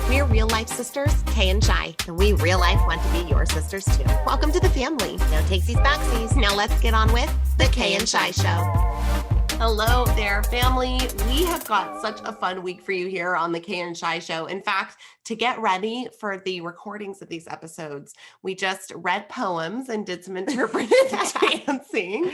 We're real life sisters, Kay and Shi, and we real life want to be your sisters too. Welcome to the family. No takesies backsies. Now let's get on with the Kay and Shi Show. Hello there, family. We have got such a fun week for you here on the Kay and Shi Show. In fact, to get ready for the recordings of these episodes, we just read poems and did some interpretive dancing.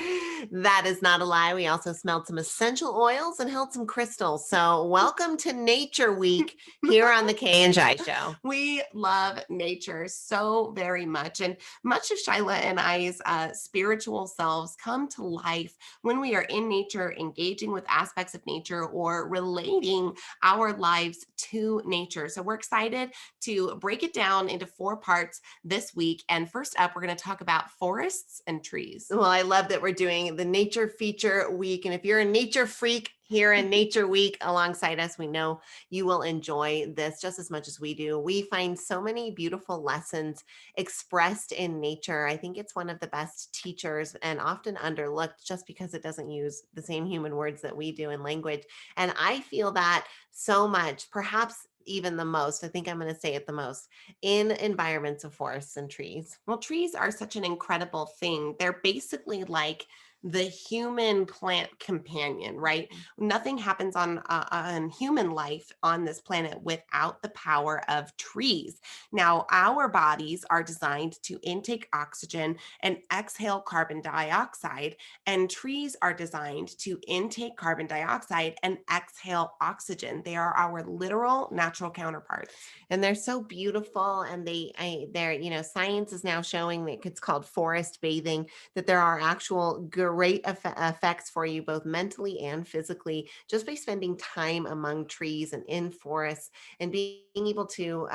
That is not a lie. We also smelled some essential oils and held some crystals. So welcome to Nature Week here on the Kay and Shi Show. We love nature so very much. And much of Shyla and I's spiritual selves come to life when we are in nature, engaging with aspects of nature or relating our lives to nature. So we're excited to break it down into 4 parts this week. And first up, we're going to talk about forests and trees. Well, I love that we're doing the Nature Feature Week. And if you're a nature freak here in Nature Week alongside us, we know you will enjoy this just as much as we do. We find so many beautiful lessons expressed in nature. I think it's one of the best teachers and often underlooked just because it doesn't use the same human words that we do in language. And I feel that so much, perhaps even the most, I think I'm going to say it the most, in environments of forests and trees. Well, trees are such an incredible thing. They're basically like the human plant companion, right? Nothing happens on human life on this planet without the power of trees. Now, our bodies are designed to intake oxygen and exhale carbon dioxide, and trees are designed to intake carbon dioxide and exhale oxygen. They are our literal natural counterparts. And they're so beautiful, and they're science is now showing that it's called forest bathing, that there are actual great effects for you both mentally and physically just by spending time among trees and in forests and being able to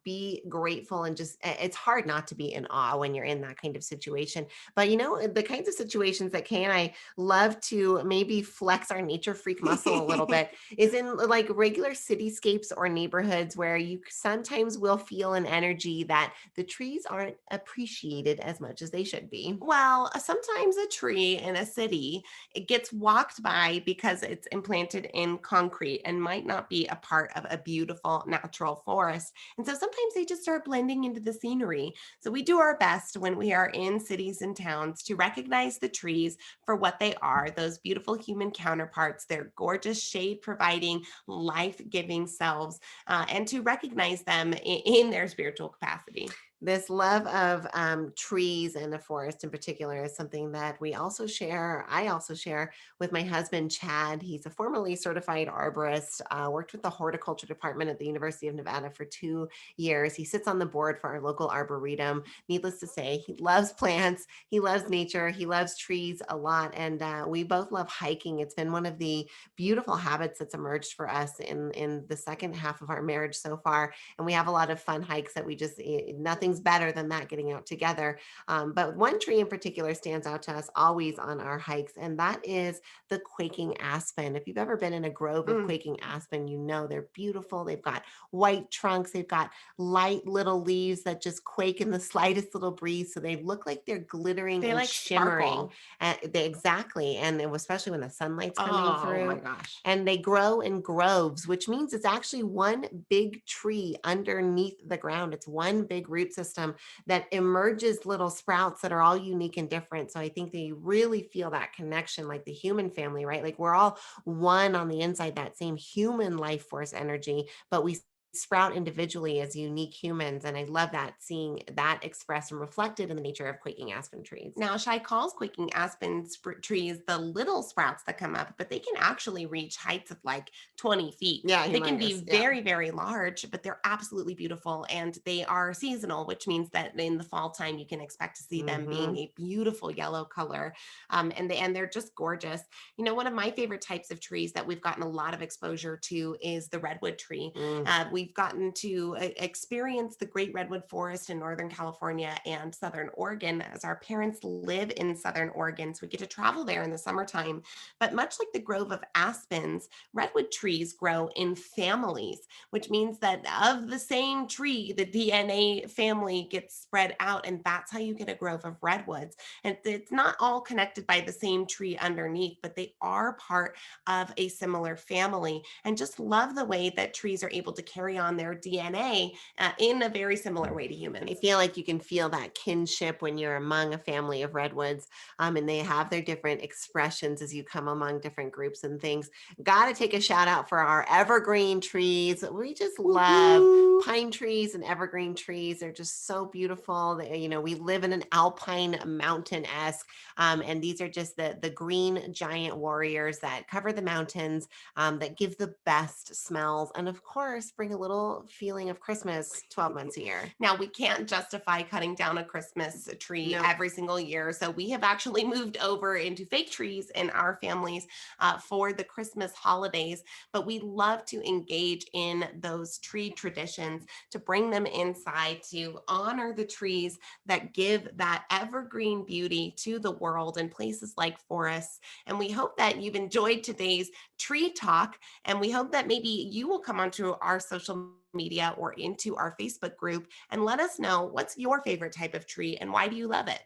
be grateful. And just it's hard not to be in awe when you're in that kind of situation. But the kinds of situations that Kay and I love to maybe flex our nature freak muscle a little bit is in like regular cityscapes or neighborhoods where you sometimes will feel an energy that the trees aren't appreciated as much as they should be. Well, sometimes a tree in a city, it gets walked by because it's implanted in concrete and might not be a part of a beautiful natural forest. And so sometimes they just start blending into the scenery. So we do our best when we are in cities and towns to recognize the trees for what they are, those beautiful human counterparts, their gorgeous shade providing life-giving selves, and to recognize them in their spiritual capacity. This love of trees and the forest in particular is something that we also share. I also share with my husband, Chad. He's a formerly certified arborist, worked with the horticulture department at the University of Nevada for 2 years. He sits on the board for our local arboretum. Needless to say, he loves plants, he loves nature, he loves trees a lot. And we both love hiking. It's been one of the beautiful habits that's emerged for us in the second half of our marriage so far. And we have a lot of fun hikes that we just, nothing's better than that, getting out together. But one tree in particular stands out to us always on our hikes, and that is the quaking aspen. If you've ever been in a grove of quaking aspen, you know they're beautiful. They've got white trunks, they've got light little leaves that just quake in the slightest little breeze. So they look like they're glittering and like shimmering. Exactly. And especially when the sunlight's coming through. Oh my gosh. And they grow in groves, which means it's actually one big tree underneath the ground. It's one big root system that emerges little sprouts that are all unique and different. So I think they really feel that connection, like the human family, right? Like we're all one on the inside, that same human life force energy, but we sprout individually as unique humans. And I love that, seeing that expressed and reflected in the nature of quaking aspen trees. Now, Shai calls quaking aspen trees the little sprouts that come up, but they can actually reach heights of like 20 feet. Yeah, they can be very, very large, but they're absolutely beautiful. And they are seasonal, which means that in the fall time, you can expect to see them being a beautiful yellow color. And they're just gorgeous. One of my favorite types of trees that we've gotten a lot of exposure to is the redwood tree. We've gotten to experience the great redwood forest in Northern California and Southern Oregon, as our parents live in Southern Oregon. So we get to travel there in the summertime. But much like the grove of aspens, redwood trees grow in families, which means that of the same tree, the DNA family gets spread out. And that's how you get a grove of redwoods. And it's not all connected by the same tree underneath, but they are part of a similar family. And just love the way that trees are able to carry carry on their DNA in a very similar way to humans. I feel like you can feel that kinship when you're among a family of redwoods, and they have their different expressions as you come among different groups and things. Got to take a shout out for our evergreen trees. We just love Woohoo! pine trees and evergreen trees. They're just so beautiful. We live in an alpine mountain-esque, and these are just the green giant warriors that cover the mountains, that give the best smells, and of course, bring a little feeling of Christmas 12 months a year. Now, we can't justify cutting down a Christmas tree No. every single year. So we have actually moved over into fake trees in our families for the Christmas holidays. But we love to engage in those tree traditions, to bring them inside, to honor the trees that give that evergreen beauty to the world in places like forests. And we hope that you've enjoyed today's tree talk. And we hope that maybe you will come onto our social media or into our Facebook group and let us know what's your favorite type of tree and why do you love it.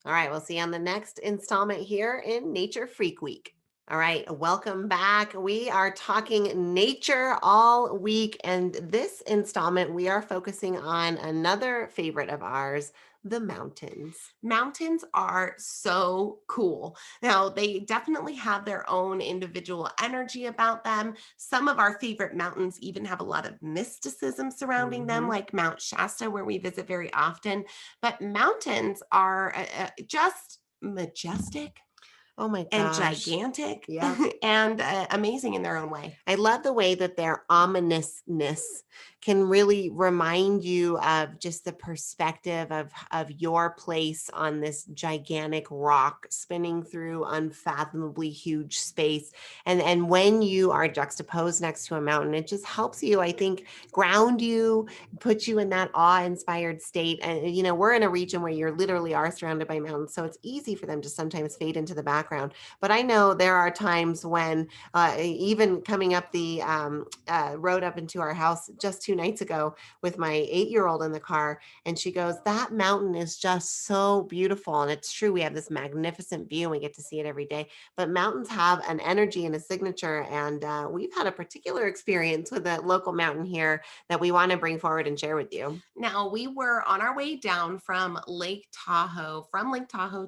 All right, we'll see you on the next installment here in Nature Freak Week. All right, welcome back. We are talking nature all week, and this installment we are focusing on another favorite of ours, the mountains. Mountains are so cool. Now, they definitely have their own individual energy about them. Some of our favorite mountains even have a lot of mysticism surrounding them, like Mount Shasta, where we visit very often. But mountains are just majestic Oh my and gosh. gigantic Yeah. and amazing in their own way. I love the way that their ominousness can really remind you of just the perspective of your place on this gigantic rock spinning through unfathomably huge space. And when you are juxtaposed next to a mountain, it just helps you, I think, ground you, put you in that awe-inspired state. And we're in a region where you literally are surrounded by mountains, so it's easy for them to sometimes fade into the background. But I know there are times when even coming up the road up into our house just 2 nights ago with my 8-year-old in the car, and she goes, "That mountain is just so beautiful." And it's true, we have this magnificent view and we get to see it every day. But mountains have an energy and a signature, and we've had a particular experience with a local mountain here that we want to bring forward and share with you. Now, we were on our way down from Lake Tahoe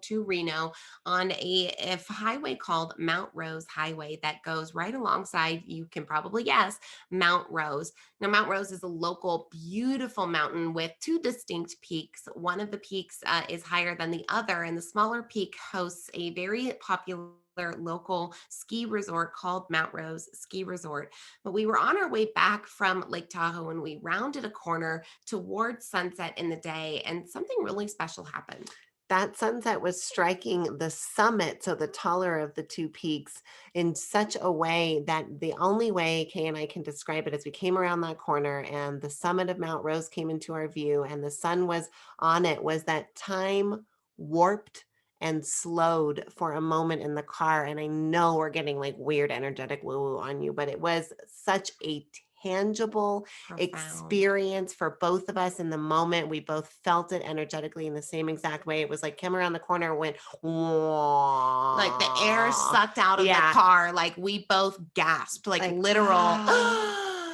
to Reno on a highway called Mount Rose Highway that goes right alongside, you can probably guess, Mount Rose. Now, Mount Rose is a local, beautiful mountain with two distinct peaks. One of the peaks is higher than the other, and the smaller peak hosts a very popular local ski resort called Mount Rose Ski Resort. But we were on our way back from Lake Tahoe and we rounded a corner towards sunset in the day, and something really special happened. That sunset was striking the summit, so the taller of the two peaks, in such a way that the only way Kay and I can describe it is we came around that corner and the summit of Mount Rose came into our view and the sun was on it, was that time warped and slowed for a moment in the car. And I know we're getting like weird energetic woo-woo on you, but it was such a tangible Profound. experience for both of us in the moment. We both felt it energetically in the same exact way. It was like came around the corner and went, whoa. Like the air sucked out of the car. Like we both gasped, like literal.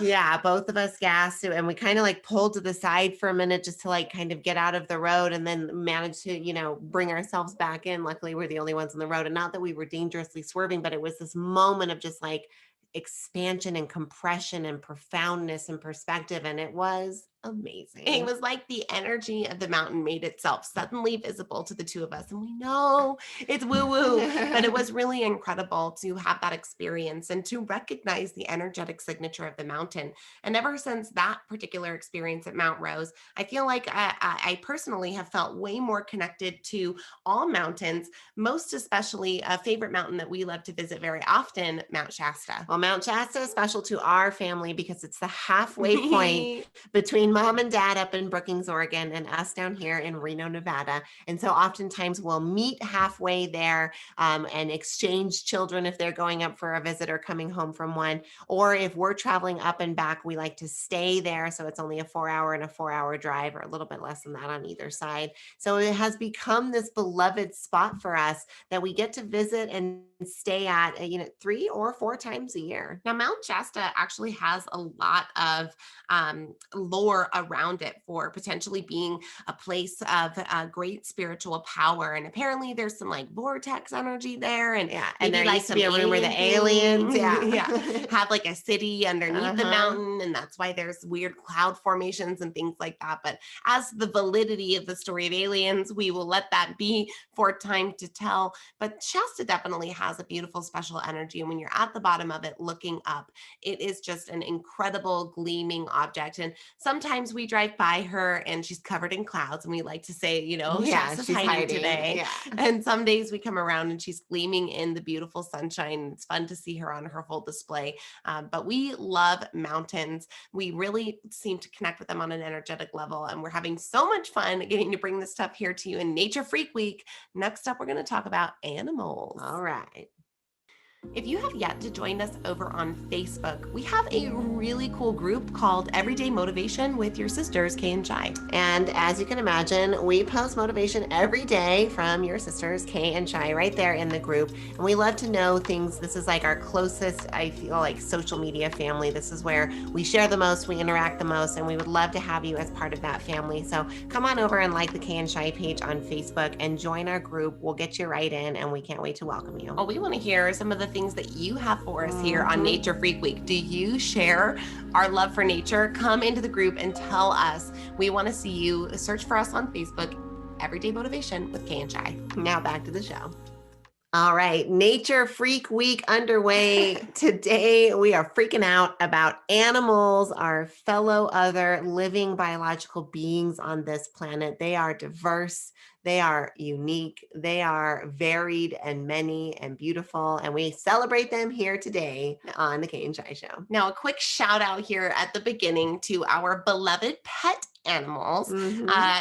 Yeah, both of us gasped and we kind of like pulled to the side for a minute just to like kind of get out of the road and then managed to, bring ourselves back in. Luckily, we're the only ones on the road, and not that we were dangerously swerving, but it was this moment of just like expansion and compression and profoundness and perspective. And it was amazing. It was like the energy of the mountain made itself suddenly visible to the two of us. And we know it's woo-woo, but it was really incredible to have that experience and to recognize the energetic signature of the mountain. And ever since that particular experience at Mount Rose, I feel like I personally have felt way more connected to all mountains, most especially a favorite mountain that we love to visit very often, Mount Shasta. Well, Mount Shasta is special to our family because it's the halfway point between mom and dad up in Brookings, Oregon, and us down here in Reno, Nevada. And so oftentimes we'll meet halfway there and exchange children if they're going up for a visit or coming home from one. Or if we're traveling up and back, we like to stay there. So it's only a 4-hour and a 4-hour drive, or a little bit less than that on either side. So it has become this beloved spot for us that we get to visit and stay at, 3 or 4 times a year. Now, Mount Shasta actually has a lot of lore around it for potentially being a place of great spiritual power. And apparently, there's some like vortex energy there, and Yeah, and maybe there like used to some be a rumor that alien aliens, things. yeah. Yeah, have like a city underneath the Uh-huh. mountain, and that's why there's weird cloud formations and things like that. But as the validity of the story of aliens, we will let that be for time to tell. But Shasta definitely has a beautiful, special energy. And when you're at the bottom of it looking up, it is just an incredible, gleaming object. And sometimes we drive by her and she's covered in clouds, and we like to say, Yeah, Shasta's she's hiding hiding. today. Yeah. And some days we come around and she's gleaming in the beautiful sunshine. It's fun to see her on her full display. But we love mountains. We really seem to connect with them on an energetic level. And we're having so much fun getting to bring this stuff here to you in Nature Freak Week. Next up, we're going to talk about animals. All right. If you have yet to join us over on Facebook, we have a really cool group called Everyday Motivation with your sisters, Kay and Shai. And as you can imagine, we post motivation every day from your sisters, Kay and Shai, right there in the group. And we love to know things. This is like our closest, I feel like, social media family. This is where we share the most, we interact the most, and we would love to have you as part of that family. So come on over and like the Kay and Shai page on Facebook and join our group. We'll get you right in, and we can't wait to welcome you. Well, we want to hear some of the things that you have for us here on Nature Freak Week. Do you share our love for nature? Come into the group and tell us. We want to see you. Search for us on Facebook, Everyday Motivation with Kay and Shai. Now back to the show. All right, Nature Freak Week underway. Today, we are freaking out about animals, our fellow other living biological beings on this planet. They are diverse, they are unique, they are varied and many and beautiful, and we celebrate them here today on the Kay and Shai Show. Now, a quick shout out here at the beginning to our beloved pet animals.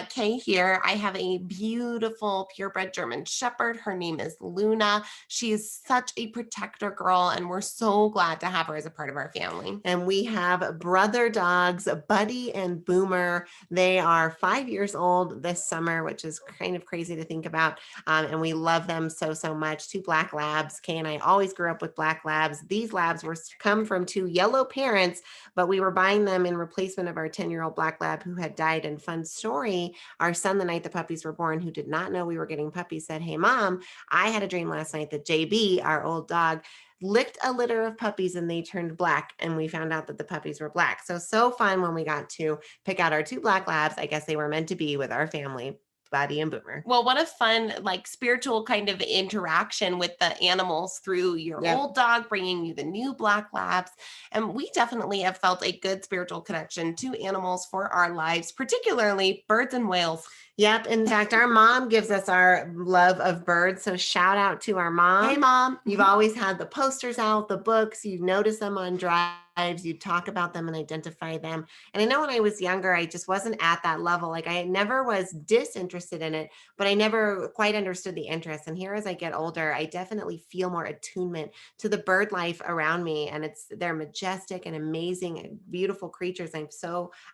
Kay here, I have a beautiful purebred German Shepherd. Her name is Luna. She is such a protector girl, and we're so glad to have her as a part of our family. And we have brother dogs, Buddy and Boomer. They are 5 years old this summer, which is kind of crazy to think about. And we love them so, so much. 2 black labs. Kay and I always grew up with black labs. These labs were come from 2 yellow parents, but we were buying them in replacement of our 10-year-old black lab who had died. And fun story, our son, the night the puppies were born, who did not know we were getting puppies, said, "Hey, Mom, I had a dream last night that JB, our old dog, licked a litter of puppies and they turned black, and we found out that the puppies were black." So fun when we got to pick out our 2 black labs. I guess they were meant to be with our family, Buddy and Boomer. Well, what a fun, like, spiritual kind of interaction with the animals through your old dog bringing you the new black labs. And we definitely have felt a good spiritual connection to animals for our lives, particularly birds and whales. Yep. In fact, our mom gives us our love of birds. So shout out to our mom. Hey, Mom. You've always had the posters out, the books, you notice them on drives, you talk about them and identify them. And I know when I was younger, I just wasn't at that level. Like I never was disinterested in it, but I never quite understood the interest. And here as I get older, I definitely feel more attunement to the bird life around me. And they're majestic and amazing and beautiful creatures.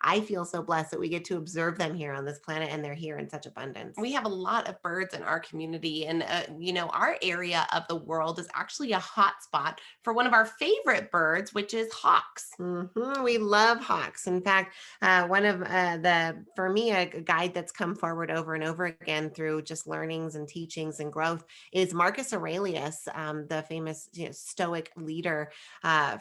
I feel so blessed that we get to observe them here on this planet, and they're here in such abundance. We have a lot of birds in our community, and our area of the world is actually a hot spot for one of our favorite birds, which is hawks. We love hawks. In fact, one of for me, a guide that's come forward over and over again through just learnings and teachings and growth is Marcus Aurelius, the famous Stoic leader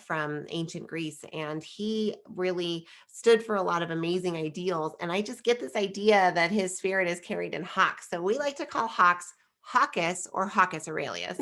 from ancient Greece. And he really stood for a lot of amazing ideals. And I just get this idea that his spirit is carried in hawks. So we like to call hawks Hawkus or Hawkus Aurelius.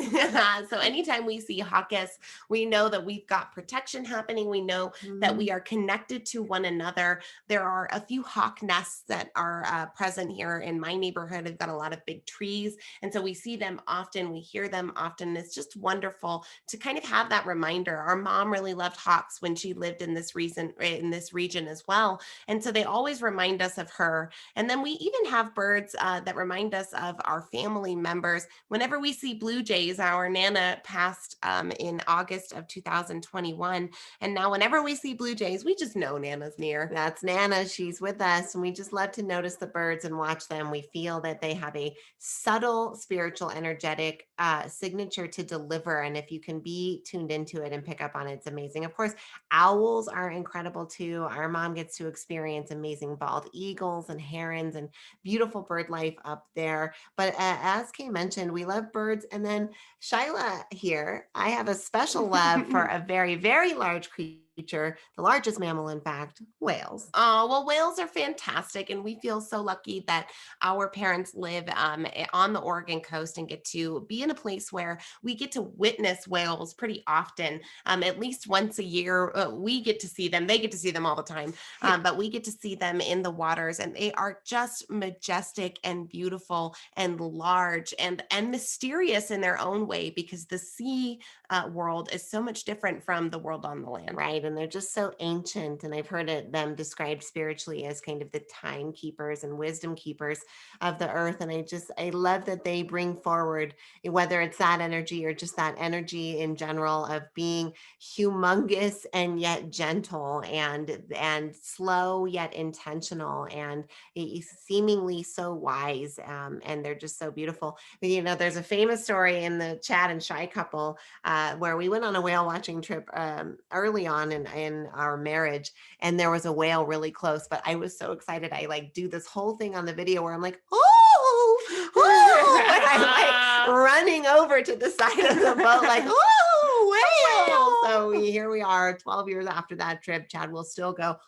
So anytime we see Hawkus, we know that we've got protection happening. We know that we are connected to one another. There are a few hawk nests that are present here in my neighborhood. I've got a lot of big trees. And so we see them often. We hear them often. It's just wonderful to kind of have that reminder. Our mom really loved hawks when she lived in this region as well. And so they always remind us of her. And then we even have birds that remind us of our family members. Whenever we see blue jays, our Nana passed in August of 2021. And now whenever we see blue jays, we just know Nana's near. That's Nana. She's with us. And we just love to notice the birds and watch them. We feel that they have a subtle spiritual, energetic signature to deliver. And if you can be tuned into it and pick up on it, it's amazing. Of course, owls are incredible too. Our mom gets to experience amazing bald eagles and herons and beautiful bird life up there. But as Kay mentioned, we love birds. And then Shyla here, I have a special love for a very, very large creature, the largest mammal, in fact, whales. Oh, well, whales are fantastic. And we feel so lucky that our parents live on the Oregon coast and get to be in a place where we get to witness whales pretty often. At least once a year, we get to see them. They get to see them all the time, but we get to see them in the waters. And they are just majestic and beautiful and large and mysterious in their own way, because the sea world is so much different from the world on the land. Right. And they're just so ancient. And I've heard them described spiritually as kind of the timekeepers and wisdom keepers of the earth. And I love that they bring forward, whether it's that energy or just that energy in general of being humongous and yet gentle and slow yet intentional and seemingly so wise. And they're just so beautiful. There's a famous story in the Chad and Shy couple where we went on a whale watching trip early on in our marriage, and there was a whale really close. But I was so excited. I like do this whole thing on the video where I'm like, oh, and I'm like running over to the side of the boat, like, oh, whale. So here we are, 12 years after that trip. Chad will still go,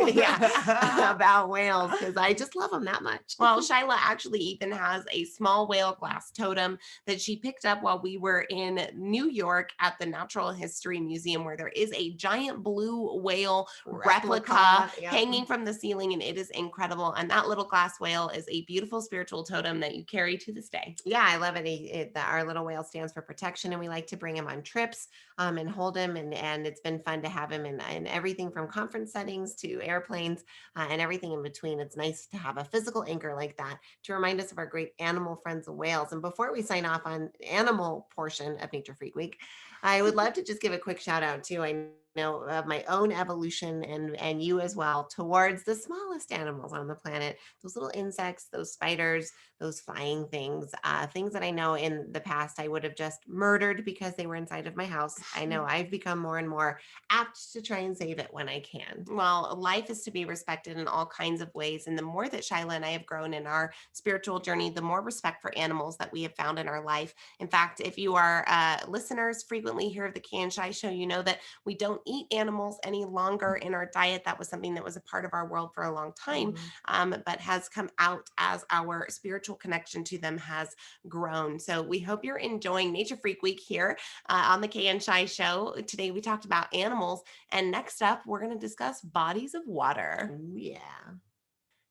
yeah, about whales because I just love them that much. Well, Shyla actually even has a small whale glass totem that she picked up while we were in New York at the Natural History Museum, where there is a giant blue whale replica yeah, hanging from the ceiling, and it is incredible. And that little glass whale is a beautiful spiritual totem that you carry to this day. Yeah, I love it. Our little whale stands for protection, and we like to bring him on trips and hold him. And it's been fun to have him in everything from conference settings to airplanes and everything in between. It's nice to have a physical anchor like that to remind us of our great animal friends, the whales. And before we sign off on animal portion of Nature Freak Week, I would love to just give a quick shout out too. I know of my own evolution and you as well towards the smallest animals on the planet, those little insects, those spiders, those flying things, things that I know in the past I would have just murdered because they were inside of my house. I know I've become more and more apt to try and save it when I can. Well, life is to be respected in all kinds of ways. And the more that Shyla and I have grown in our spiritual journey, the more respect for animals that we have found in our life. In fact, if you are listeners frequently here of the Kay and Shi Show, you know that we don't eat animals any longer in our diet. That was something that was a part of our world for a long time, but has come out as our spiritual connection to them has grown. So we hope you're enjoying Nature Freak Week here on the Kay and Shi Show. Today we talked about animals, and next up we're going to discuss bodies of water. Ooh, yeah.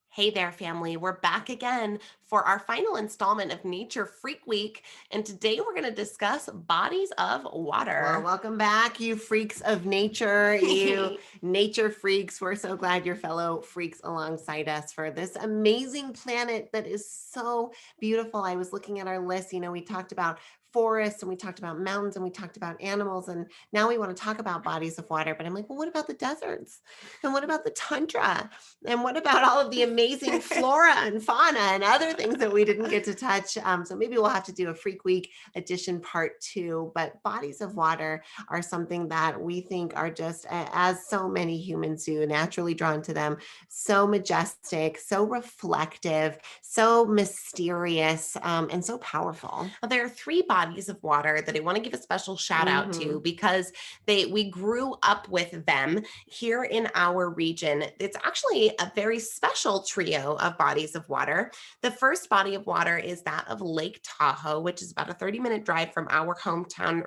Hey there, family. We're back again for our final installment of Nature Freak Week. And today we're going to discuss bodies of water. Well, welcome back, you freaks of nature, you nature freaks. We're so glad you're fellow freaks alongside us for this amazing planet that is so beautiful. I was looking at our list. We talked about forests and we talked about mountains and we talked about animals, and now we want to talk about bodies of water. But I'm like, well, what about the deserts? And what about the tundra? And what about all of the amazing flora and fauna and other things that we didn't get to touch? So maybe we'll have to do a Freak Week edition part 2. But bodies of water are something that we think are just, as so many humans do, naturally drawn to them, so majestic, so reflective, so mysterious, and so powerful. Well, there are 3 bodies of water that I want to give a special shout out to because we grew up with them here in our region. It's actually a very special trio of bodies of water. The first body of water is that of Lake Tahoe, which is about a 30-minute drive from our hometown,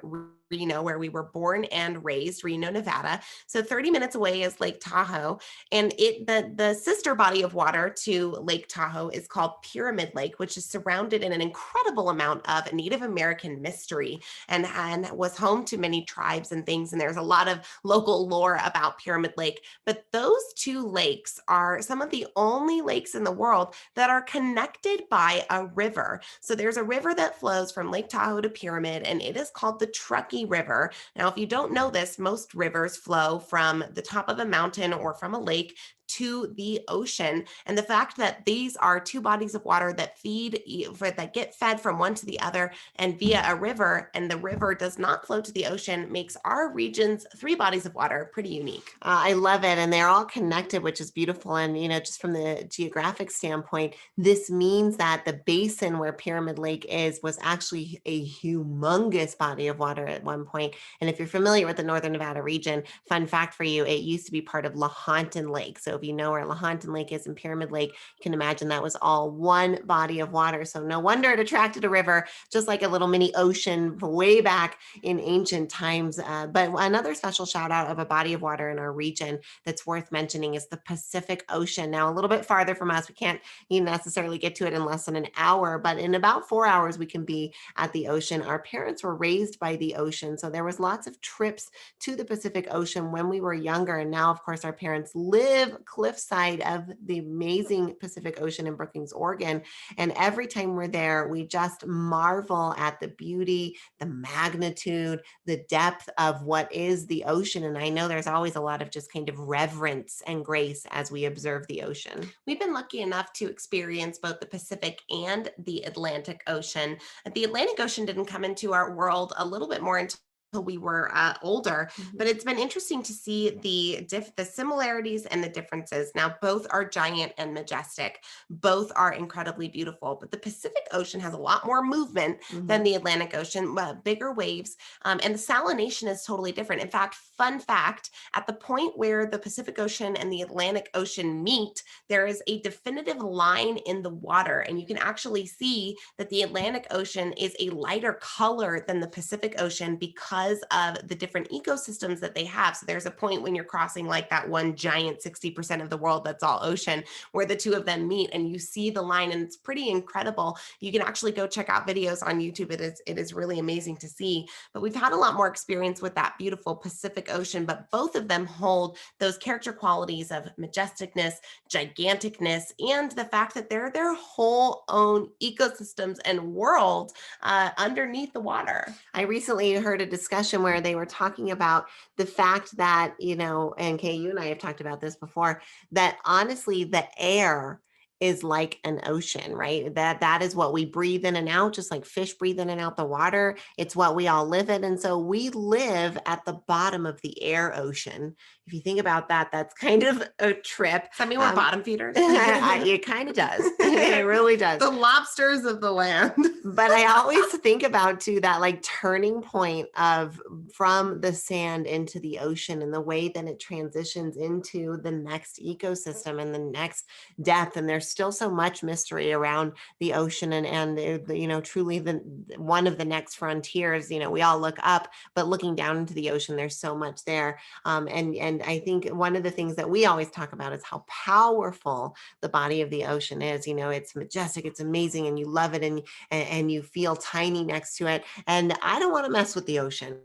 Reno, where we were born and raised, Reno, Nevada. So 30 minutes away is Lake Tahoe. And the sister body of water to Lake Tahoe is called Pyramid Lake, which is surrounded in an incredible amount of Native American mystery and was home to many tribes and things. And there's a lot of local lore about Pyramid Lake. But those 2 lakes are some of the only lakes in the world that are connected by a river. So there's a river that flows from Lake Tahoe to Pyramid, and it is called the Truckee River. Now, if you don't know this, most rivers flow from the top of a mountain or from a lake to the ocean. And the fact that these are two bodies of water that that get fed from one to the other and via a river, and the river does not flow to the ocean, makes our region's three bodies of water pretty unique. I love it. And they're all connected, which is beautiful. And, just from the geographic standpoint, this means that the basin where Pyramid Lake is was actually a humongous body of water at one point. And if you're familiar with the Northern Nevada region, fun fact for you, it used to be part of Lahontan Lake. So if you know where Lahontan Lake is in Pyramid Lake, you can imagine that was all one body of water. So no wonder it attracted a river, just like a little mini ocean way back in ancient times. But another special shout out of a body of water in our region that's worth mentioning is the Pacific Ocean. Now, a little bit farther from us, we can't necessarily get to it in less than an hour, but in about 4 hours, we can be at the ocean. Our parents were raised by the ocean, so there was lots of trips to the Pacific Ocean when we were younger. And now, of course, our parents live cliffside of the amazing Pacific Ocean in Brookings, Oregon. And every time we're there, we just marvel at the beauty, the magnitude, the depth of what is the ocean. And I know there's always a lot of just kind of reverence and grace as we observe the ocean. We've been lucky enough to experience both the Pacific and the Atlantic Ocean. The Atlantic Ocean didn't come into our world a little bit more until we were older, but it's been interesting to see the similarities and the differences. Now, both are giant and majestic. Both are incredibly beautiful, but the Pacific Ocean has a lot more movement than the Atlantic Ocean, bigger waves, and the salination is totally different. In fact, fun fact, at the point where the Pacific Ocean and the Atlantic Ocean meet, there is a definitive line in the water, and you can actually see that the Atlantic Ocean is a lighter color than the Pacific Ocean because of the different ecosystems that they have. So there's a point when you're crossing like that one giant 60% of the world that's all ocean, where the two of them meet and you see the line, and it's pretty incredible. You can actually go check out videos on YouTube. It is really amazing to see. But we've had a lot more experience with that beautiful Pacific Ocean, but both of them hold those character qualities of majesticness, giganticness, and the fact that they're their whole own ecosystems and world underneath the water. I recently heard a discussion where they were talking about the fact that, and Kay, you and I have talked about this before, that honestly, the air is like an ocean, right? That is what we breathe in and out, just like fish breathe in and out the water. It's what we all live in. And so we live at the bottom of the air ocean. If you think about that, that's kind of a trip. Does that mean we're bottom feeders? It kind of does. It really does. The lobsters of the land. But I always think about too that like turning point of from the sand into the ocean and the way that it transitions into the next ecosystem and the next depth. And there's still so much mystery around the ocean and truly the one of the next frontiers. We all look up, but looking down into the ocean, there's so much there. And I think one of the things that we always talk about is how powerful the body of the ocean is. It's majestic, it's amazing, and you love it, and you feel tiny next to it. And I don't want to mess with the ocean.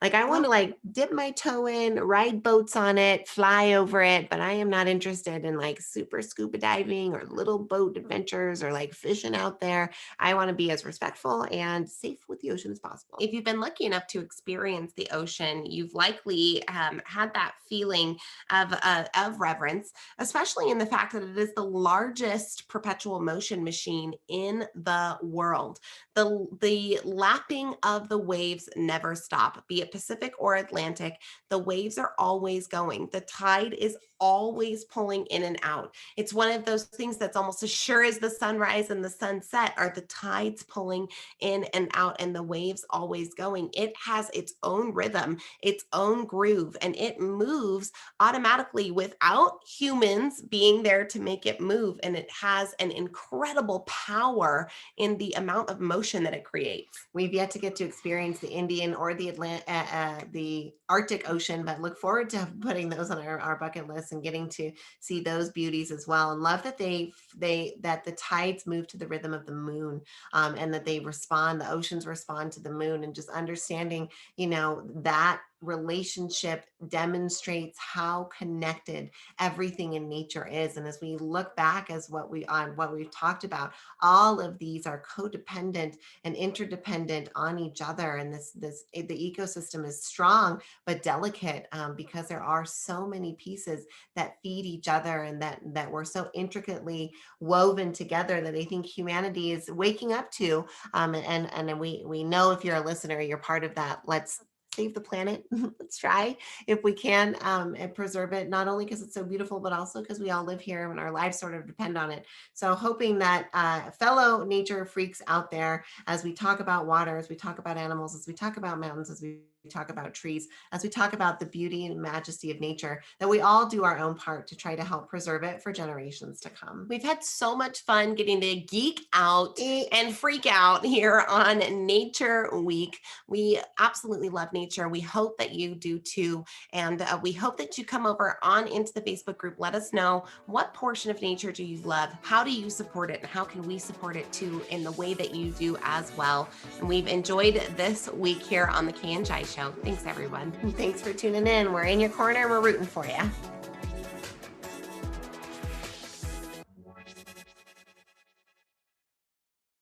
Like I want to dip my toe in, ride boats on it, fly over it, but I am not interested in super scuba diving or little boat adventures or fishing out there. I want to be as respectful and safe with the ocean as possible. If you've been lucky enough to experience the ocean, you've likely had that feeling of reverence, especially in the fact that it is the largest perpetual motion machine in the world. The lapping of the waves never stop, be it Pacific or Atlantic. The waves are always going. The tide is always pulling in and out. It's one of those things that's almost as sure as the sunrise and the sunset are the tides pulling in and out and the waves always going. It has its own rhythm, its own groove, and it moves automatically without humans being there to make it move. And it has an incredible power in the amount of motion that it creates. We've yet to get to experience the Indian or the Arctic Ocean, but look forward to putting those on our bucket list and getting to see those beauties as well. And love that that the tides move to the rhythm of the moon, and that the oceans respond to the moon, and just understanding, that relationship demonstrates how connected everything in nature is. And as we look back as what we've talked about, all of these are codependent and interdependent on each other. And the ecosystem is strong but delicate, because there are so many pieces that feed each other, and that we're so intricately woven together, that I think humanity is waking up to. And we know, if you're a listener, you're part of that. Let's save the planet. Let's try, if we can, and preserve it, not only because it's so beautiful, but also because we all live here and our lives sort of depend on it. So hoping that fellow nature freaks out there, as we talk about water, as we talk about animals, as we talk about mountains, as we talk about trees, as we talk about the beauty and majesty of nature, that we all do our own part to try to help preserve it for generations to come. We've had so much fun getting to geek out and freak out here on Nature Week. We absolutely love nature. We hope that you do too. And we hope that you come over on into the Facebook group. Let us know, what portion of nature do you love? How do you support it? And how can we support it too, in the way that you do as well? And we've enjoyed this week here on the Kay and Shi Show. Thanks, everyone. Thanks for tuning in. We're in your corner. We're rooting for you.